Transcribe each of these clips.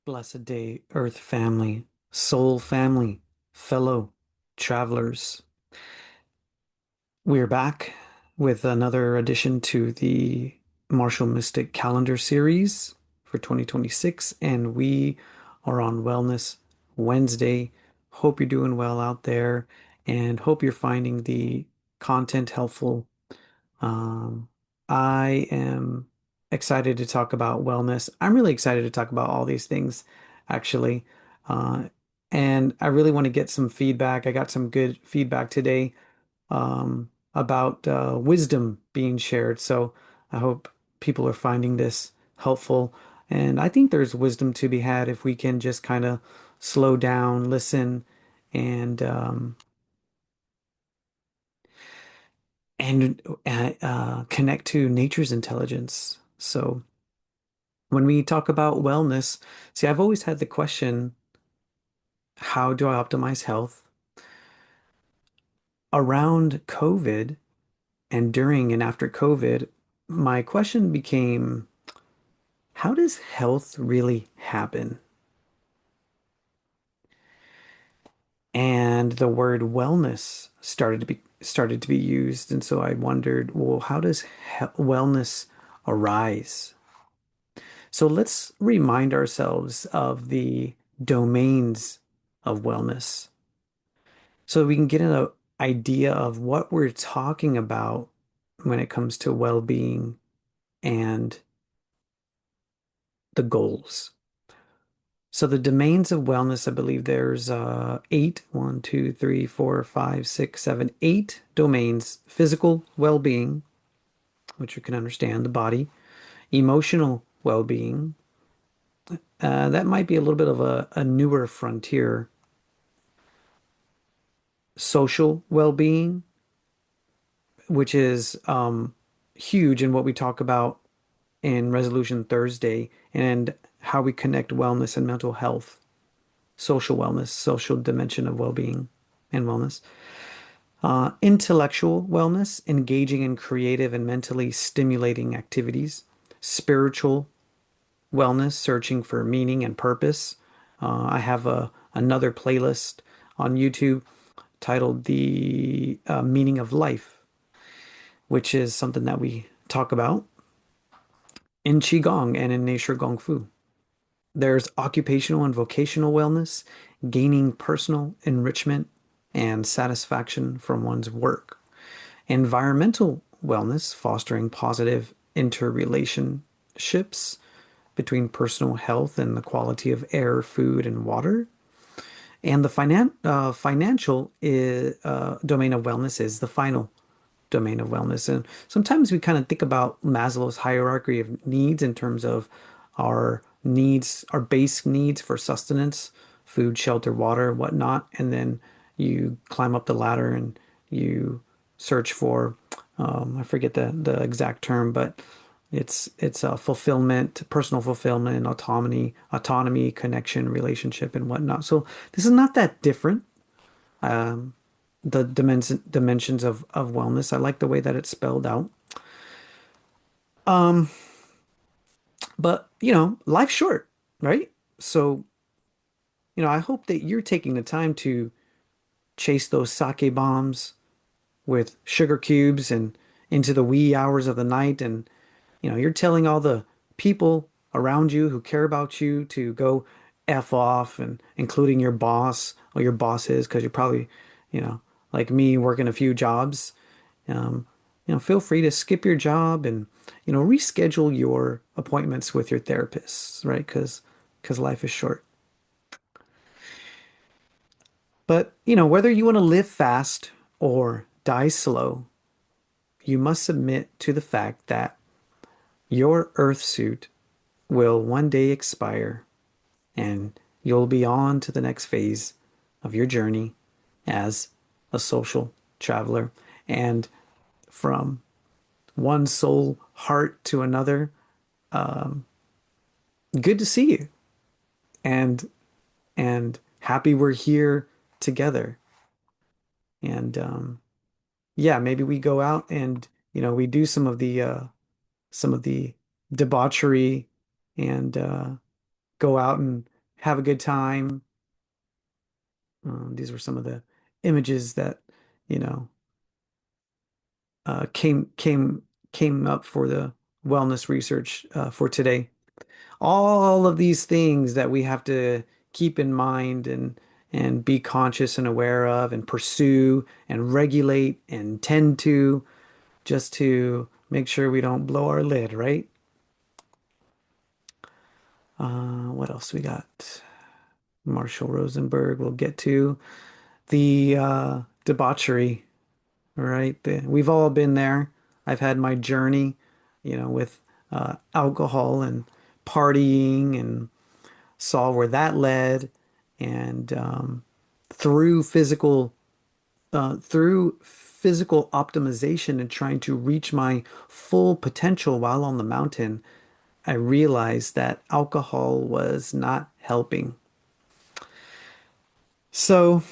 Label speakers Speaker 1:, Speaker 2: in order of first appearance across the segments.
Speaker 1: Blessed day, Earth family, soul family, fellow travelers. We're back with another addition to the Martial Mystic Calendar series for 2026, and we are on Wellness Wednesday. Hope you're doing well out there and hope you're finding the content helpful. um, I am excited to talk about wellness. I'm really excited to talk about all these things, actually. Uh, and I really want to get some feedback. I got some good feedback today about wisdom being shared. So I hope people are finding this helpful. And I think there's wisdom to be had if we can just kind of slow down, listen, and connect to nature's intelligence. So when we talk about wellness, see, I've always had the question, how do I optimize health? Around COVID and during and after COVID, my question became, how does health really happen? And the word wellness started to be used, and so I wondered, well, how does wellness arise? So let's remind ourselves of the domains of wellness so we can get an idea of what we're talking about when it comes to well-being and the goals. So the domains of wellness, I believe there's eight, 8 domains: physical well-being, which you can understand, the body; emotional well-being, that might be a little bit of a newer frontier; social well-being, which is huge in what we talk about in Resolution Thursday and how we connect wellness and mental health; social wellness, social dimension of well-being and wellness. Intellectual wellness, engaging in creative and mentally stimulating activities; spiritual wellness, searching for meaning and purpose. I have another playlist on YouTube titled The Meaning of Life, which is something that we talk about in Qigong and in Nature Gong Fu. There's occupational and vocational wellness, gaining personal enrichment and satisfaction from one's work; environmental wellness, fostering positive interrelationships between personal health and the quality of air, food, and water. And the financial domain of wellness is the final domain of wellness. And sometimes we kind of think about Maslow's hierarchy of needs in terms of our needs, our base needs for sustenance, food, shelter, water, whatnot. And then you climb up the ladder and you search for, I forget the exact term, but it's fulfillment, personal fulfillment, autonomy, connection, relationship, and whatnot. So this is not that different. Um, the dimensions of wellness. I like the way that it's spelled out. Um, but life's short, right? So, I hope that you're taking the time to chase those sake bombs with sugar cubes and into the wee hours of the night. And, you're telling all the people around you who care about you to go F off, and including your boss or your bosses, because you're probably, you know, like me, working a few jobs. Um, feel free to skip your job and, reschedule your appointments with your therapists, right? Because life is short. But, whether you want to live fast or die slow, you must submit to the fact that your earth suit will one day expire and you'll be on to the next phase of your journey as a social traveler. And from one soul heart to another, um, good to see you, and happy we're here together. And yeah, maybe we go out and we do some of the debauchery and go out and have a good time. These were some of the images that, you know, came up for the wellness research for today. All of these things that we have to keep in mind and be conscious and aware of and pursue and regulate and tend to just to make sure we don't blow our lid, right? What else we got? Marshall Rosenberg. We'll get to the debauchery, right? We've all been there. I've had my journey, with alcohol and partying and saw where that led. And through through physical optimization and trying to reach my full potential while on the mountain, I realized that alcohol was not helping. So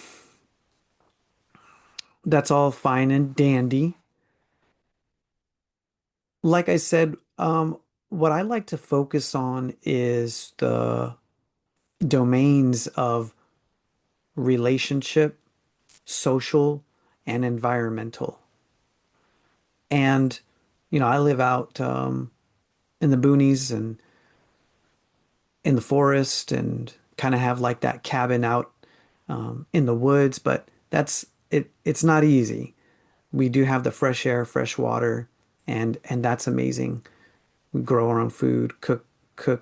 Speaker 1: that's all fine and dandy. Like I said, what I like to focus on is the domains of relationship, social, and environmental. And, I live out in the boonies and in the forest and kind of have like that cabin out in the woods, but that's it. It's not easy. We do have the fresh air, fresh water, and that's amazing. We grow our own food, cook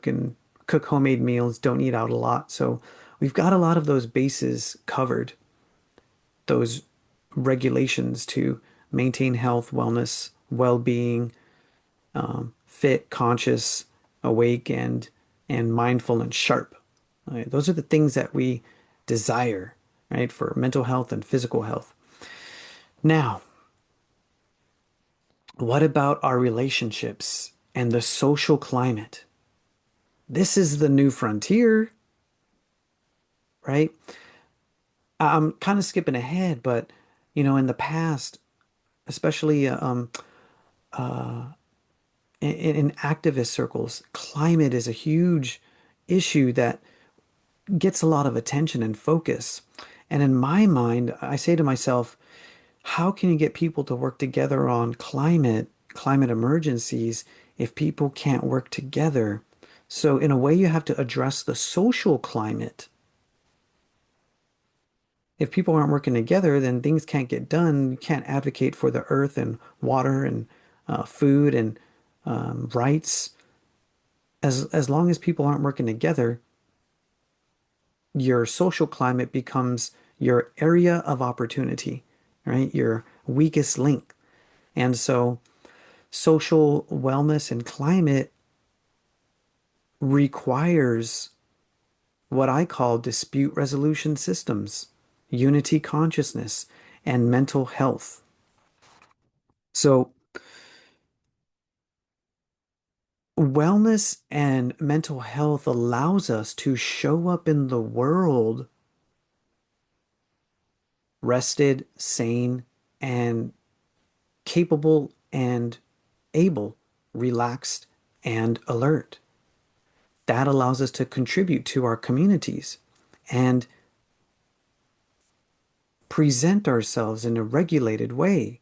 Speaker 1: and cook homemade meals, don't eat out a lot. So we've got a lot of those bases covered, those regulations to maintain health, wellness, well-being, fit, conscious, awake, and mindful and sharp. Right? Those are the things that we desire, right, for mental health and physical health. Now, what about our relationships and the social climate? This is the new frontier, right? I'm kind of skipping ahead, but in the past, especially in activist circles, climate is a huge issue that gets a lot of attention and focus. And in my mind, I say to myself, how can you get people to work together on climate emergencies if people can't work together? So in a way, you have to address the social climate. If people aren't working together, then things can't get done. You can't advocate for the earth and water and food and rights. As long as people aren't working together, your social climate becomes your area of opportunity, right? Your weakest link. And so social wellness and climate requires what I call dispute resolution systems, unity consciousness, and mental health. So wellness and mental health allows us to show up in the world rested, sane, and capable and able, relaxed, and alert. That allows us to contribute to our communities and present ourselves in a regulated way.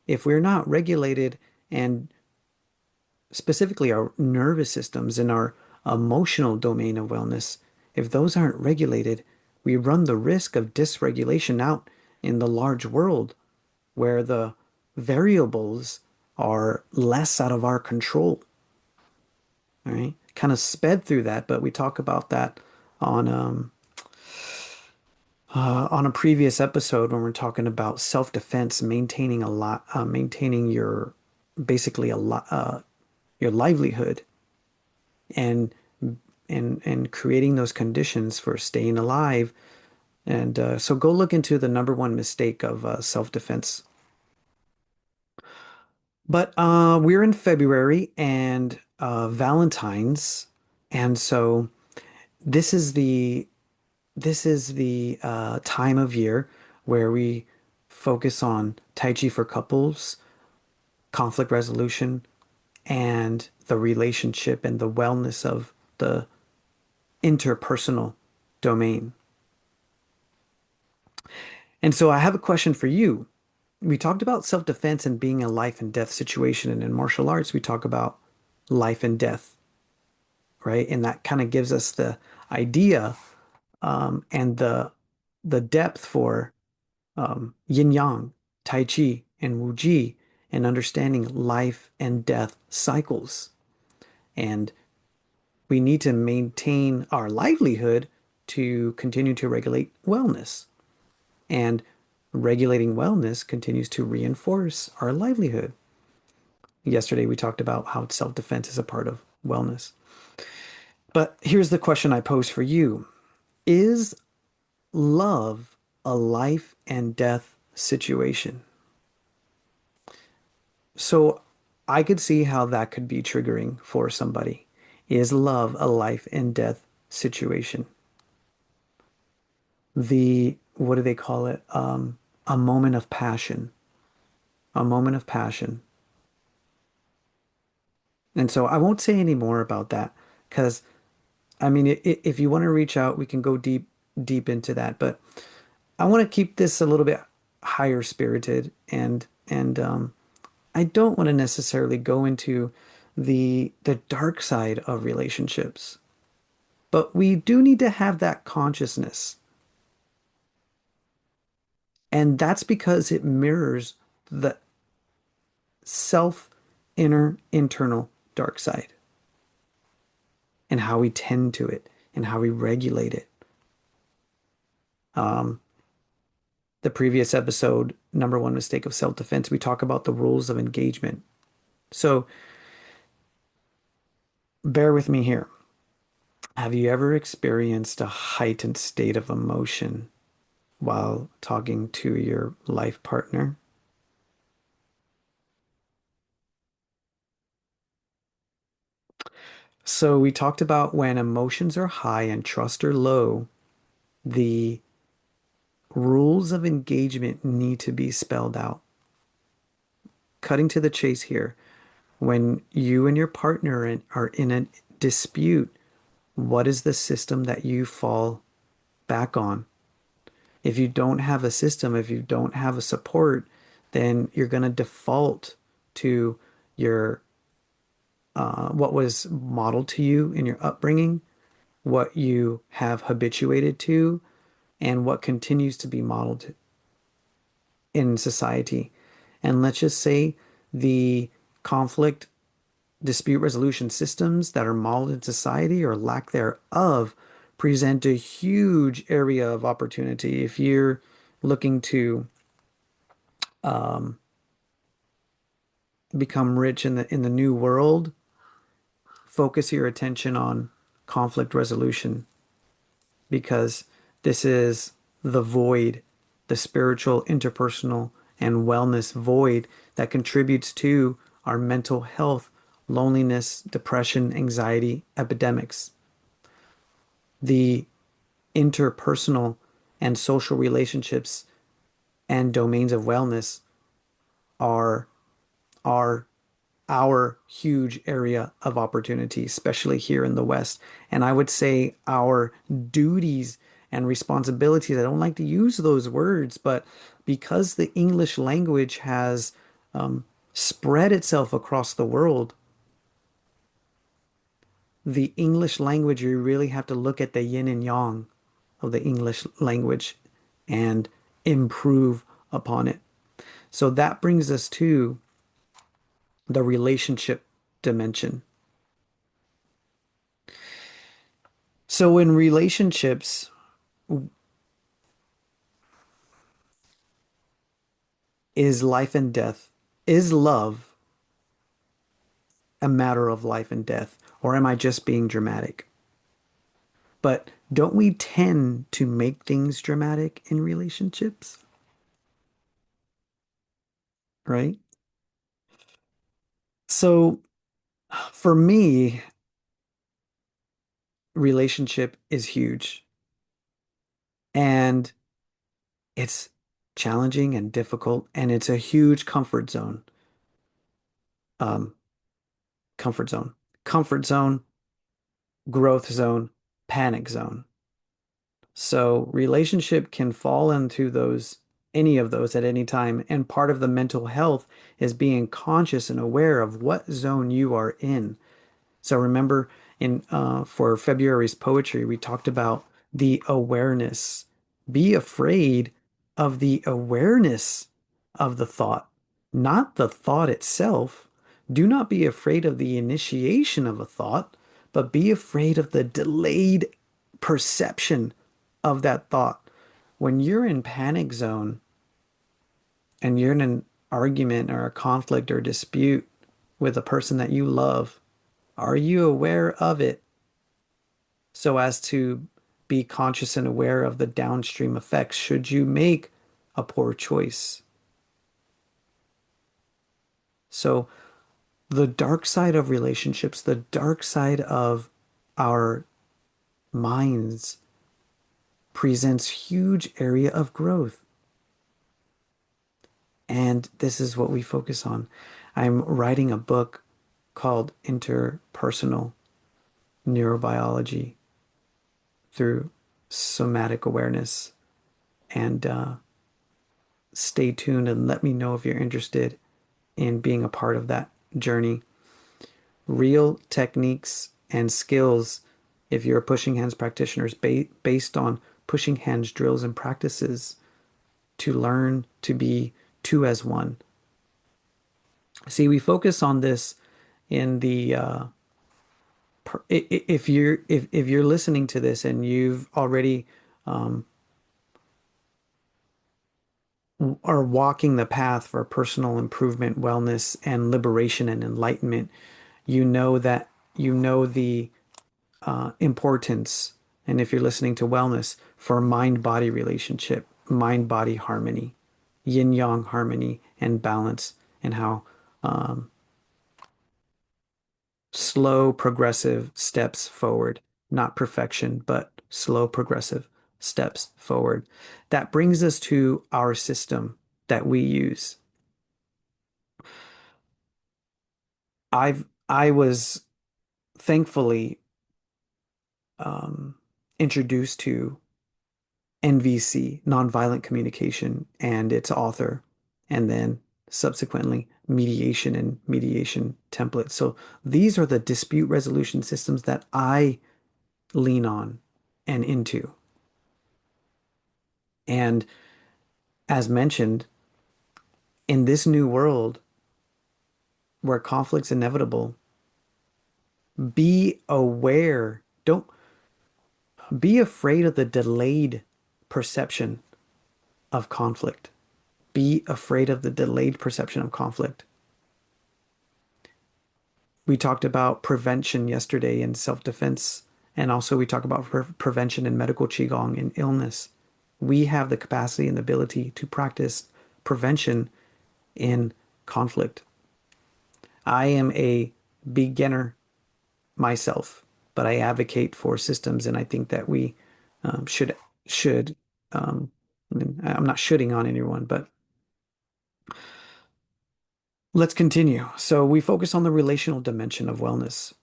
Speaker 1: If we're not regulated, and specifically our nervous systems and our emotional domain of wellness, if those aren't regulated, we run the risk of dysregulation out in the large world where the variables are less out of our control. All right. Kind of sped through that, but we talk about that on on a previous episode when we're talking about self-defense, maintaining a lot, maintaining your basically a lot, your livelihood, and and creating those conditions for staying alive. And so go look into the number one mistake of self-defense. But we're in February and Valentine's, and so this is the time of year where we focus on Tai Chi for couples, conflict resolution, and the relationship and the wellness of the interpersonal domain. And so I have a question for you. We talked about self-defense and being a life and death situation, and in martial arts, we talk about life and death, right? And that kind of gives us the idea and the depth for yin yang, tai chi, and wu ji, and understanding life and death cycles. And we need to maintain our livelihood to continue to regulate wellness. And regulating wellness continues to reinforce our livelihood. Yesterday, we talked about how self-defense is a part of wellness. But here's the question I pose for you. Is love a life and death situation? So I could see how that could be triggering for somebody. Is love a life and death situation? What do they call it? A moment of passion, a moment of passion. And so I won't say any more about that because I mean, if you want to reach out, we can go deep into that. But I want to keep this a little bit higher spirited and I don't want to necessarily go into the dark side of relationships. But we do need to have that consciousness. And that's because it mirrors the self internal dark side and how we tend to it and how we regulate it. Um, the previous episode, number one mistake of self-defense, we talk about the rules of engagement. So bear with me here. Have you ever experienced a heightened state of emotion while talking to your life partner? So we talked about when emotions are high and trust are low, the rules of engagement need to be spelled out. Cutting to the chase here, when you and your partner are in a dispute, what is the system that you fall back on? If you don't have a system, if you don't have a support, then you're going to default to your what was modeled to you in your upbringing, what you have habituated to, and what continues to be modeled in society. And let's just say the conflict dispute resolution systems that are modeled in society or lack thereof present a huge area of opportunity. If you're looking to um, become rich in the new world, focus your attention on conflict resolution because this is the void, the spiritual, interpersonal, and wellness void that contributes to our mental health, loneliness, depression, anxiety epidemics. The interpersonal and social relationships and domains of wellness are are our huge area of opportunity, especially here in the West. And I would say our duties and responsibilities, I don't like to use those words, but because the English language has spread itself across the world, the English language, you really have to look at the yin and yang of the English language and improve upon it. So that brings us to the relationship dimension. So in relationships, is life and death, is love a matter of life and death, or am I just being dramatic? But don't we tend to make things dramatic in relationships, right? So for me, relationship is huge and it's challenging and difficult, and it's a huge comfort zone. Um, comfort zone, comfort zone, growth zone, panic zone. So relationship can fall into those, any of those at any time. And part of the mental health is being conscious and aware of what zone you are in. So remember in for February's poetry, we talked about the awareness. Be afraid of the awareness of the thought, not the thought itself. Do not be afraid of the initiation of a thought, but be afraid of the delayed perception of that thought. When you're in panic zone and you're in an argument or a conflict or dispute with a person that you love, are you aware of it so as to be conscious and aware of the downstream effects should you make a poor choice? So, the dark side of relationships, the dark side of our minds presents huge area of growth. And this is what we focus on. I'm writing a book called Interpersonal Neurobiology through Somatic Awareness. And stay tuned and let me know if you're interested in being a part of that journey. Real techniques and skills, if you're a pushing hands practitioner, based on pushing hands drills and practices to learn to be two as one. See, we focus on this in the if you're listening to this and you've already um, are walking the path for personal improvement, wellness, and liberation and enlightenment, you know that you know the importance, and if you're listening to wellness, for mind-body relationship, mind-body harmony, yin-yang harmony and balance, and how um, slow, progressive steps forward, not perfection, but slow, progressive steps forward. That brings us to our system that we use. I was thankfully um, introduced to NVC, nonviolent communication, and its author, and then subsequently mediation and mediation templates. So these are the dispute resolution systems that I lean on and into. And as mentioned, in this new world where conflict's inevitable, be aware. Don't be afraid of the delayed perception of conflict. Be afraid of the delayed perception of conflict. We talked about prevention yesterday in self-defense, and also we talk about prevention in medical Qigong in illness. We have the capacity and the ability to practice prevention in conflict. I am a beginner myself, but I advocate for systems, and I think that we should. Um, I'm not shooting on anyone, but let's continue. So we focus on the relational dimension of wellness.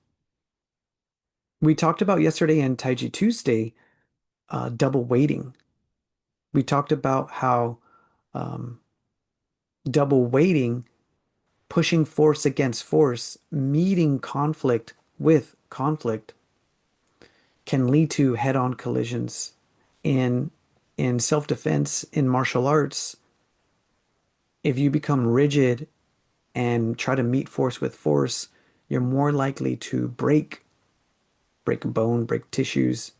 Speaker 1: We talked about yesterday in Taiji Tuesday, double weighting. We talked about how um, double weighting, pushing force against force, meeting conflict with conflict can lead to head-on collisions. In in self-defense, in martial arts, if you become rigid and try to meet force with force, you're more likely to break a bone, break tissues.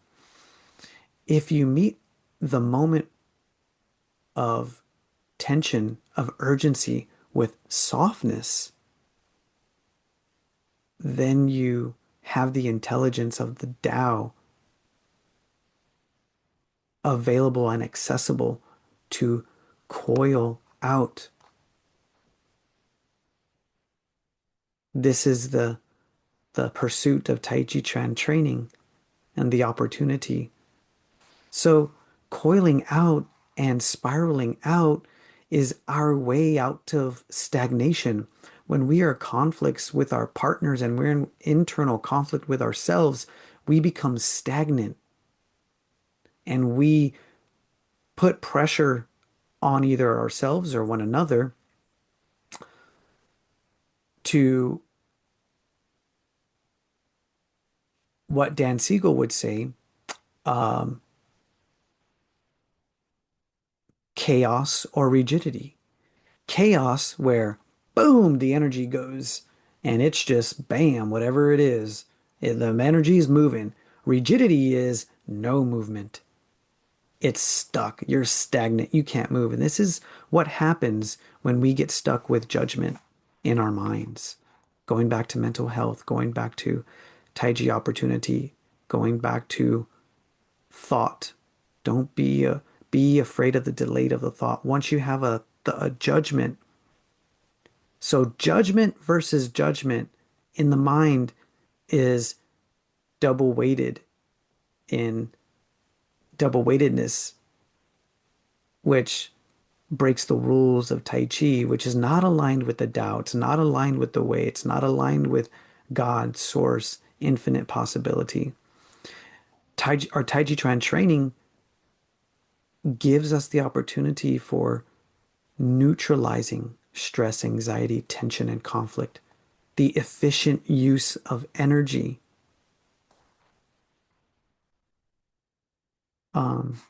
Speaker 1: If you meet the moment of tension, of urgency with softness, then you have the intelligence of the Tao available and accessible to coil out. This is the pursuit of Tai Chi Chuan training and the opportunity. So coiling out and spiraling out is our way out of stagnation. When we are conflicts with our partners and we're in internal conflict with ourselves, we become stagnant and we put pressure on either ourselves or one another to what Dan Siegel would say, um, chaos or rigidity. Chaos, where boom, the energy goes and it's just bam, whatever it is, the energy is moving. Rigidity is no movement. It's stuck. You're stagnant. You can't move. And this is what happens when we get stuck with judgment in our minds. Going back to mental health, going back to Taiji opportunity, going back to thought. Don't be afraid of the delay of the thought. Once you have a judgment, so judgment versus judgment in the mind is double weighted in double weightedness, which breaks the rules of Tai Chi, which is not aligned with the Tao. It's not aligned with the way. It's not aligned with God, source, infinite possibility. Our Tai Chi Chuan training gives us the opportunity for neutralizing stress, anxiety, tension, and conflict, the efficient use of energy, um,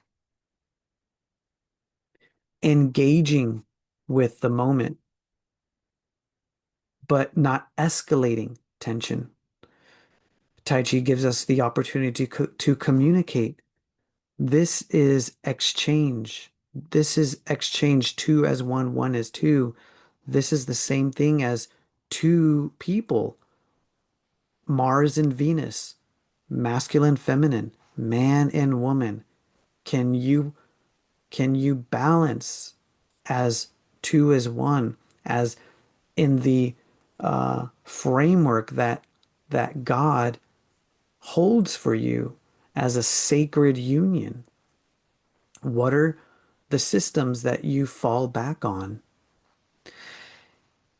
Speaker 1: engaging with the moment, but not escalating tension. Tai Chi gives us the opportunity to communicate. This is exchange. This is exchange two as one, one as two. This is the same thing as two people, Mars and Venus, masculine, feminine, man and woman. Can you can you balance as two as one, as in the framework that God holds for you as a sacred union? What are the systems that you fall back on?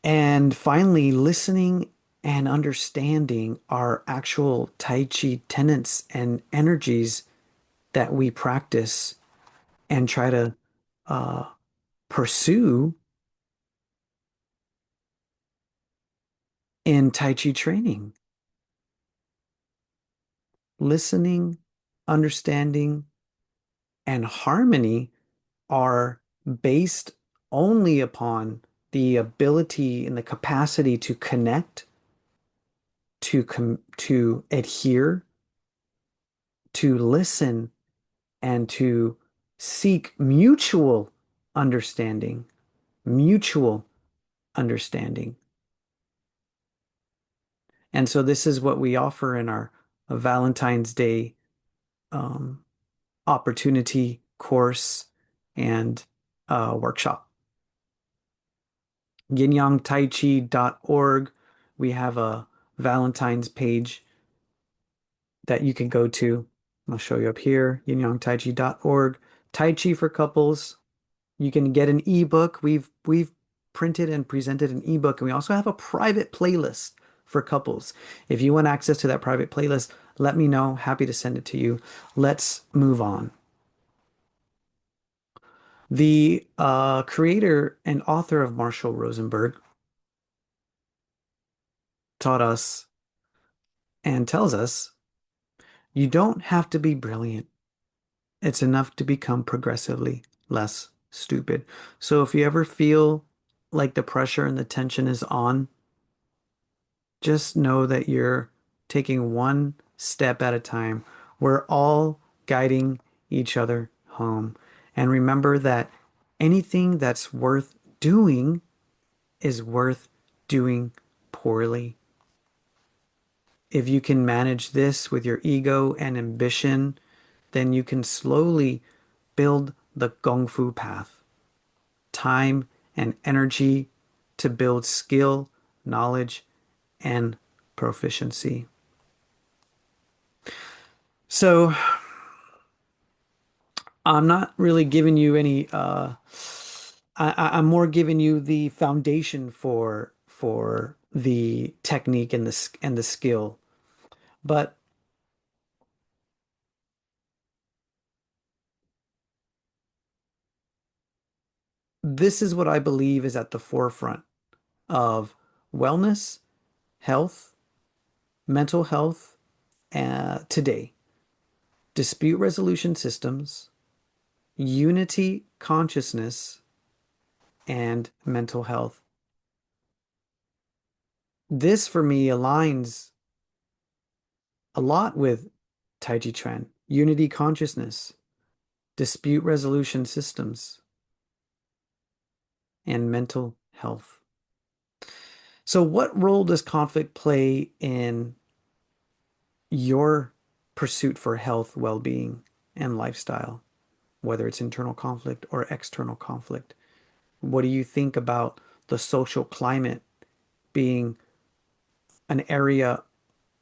Speaker 1: And finally, listening and understanding our actual Tai Chi tenets and energies that we practice and try to uh, pursue in Tai Chi training. Listening, understanding, and harmony are based only upon the ability and the capacity to connect, to adhere, to listen, and to seek understanding, mutual understanding. And so this is what we offer in our Valentine's Day um, opportunity course and workshop. Yinyangtaichi.org. We have a Valentine's page that you can go to. I'll show you up here, yinyangtaichi.org. Tai Chi for couples. You can get an ebook. We've printed and presented an ebook, and we also have a private playlist for couples. If you want access to that private playlist, let me know. Happy to send it to you. Let's move on. The creator and author of Marshall Rosenberg taught us and tells us you don't have to be brilliant. It's enough to become progressively less stupid. So if you ever feel like the pressure and the tension is on, just know that you're taking one step at a time. We're all guiding each other home. And remember that anything that's worth doing is worth doing poorly. If you can manage this with your ego and ambition, then you can slowly build the Gong Fu path, time and energy to build skill, knowledge, and proficiency. So I'm not really giving you any I'm more giving you the foundation for the technique and the skill. But this is what I believe is at the forefront of wellness, health, mental health today. Dispute resolution systems, unity consciousness, and mental health. This for me aligns a lot with Tai Chi Chuan, unity consciousness, dispute resolution systems, and mental health. So, what role does conflict play in your pursuit for health, well-being, and lifestyle, whether it's internal conflict or external conflict? What do you think about the social climate being an area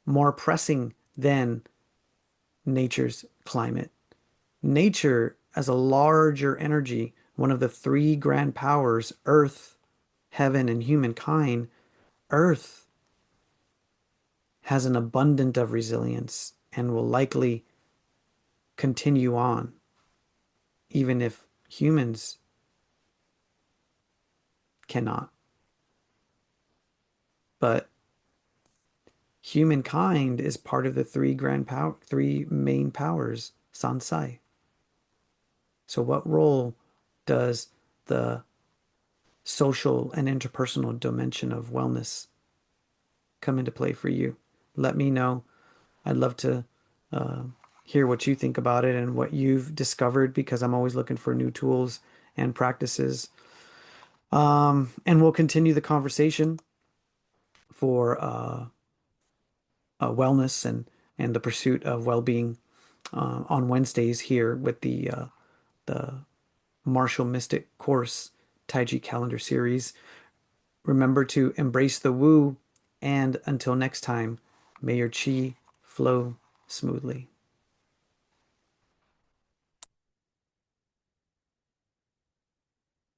Speaker 1: more pressing than nature's climate? Nature, as a larger energy, one of the three grand powers, Earth, heaven, and humankind, Earth has an abundance of resilience and will likely continue on, even if humans cannot. But humankind is part of the three main powers, Sansai. So what role does the social and interpersonal dimension of wellness come into play for you? Let me know. I'd love to uh, hear what you think about it and what you've discovered because I'm always looking for new tools and practices. And we'll continue the conversation for wellness and the pursuit of well-being on Wednesdays here with the Martial Mystic Course Tai Chi Calendar Series. Remember to embrace the woo, and until next time, may your chi flow smoothly.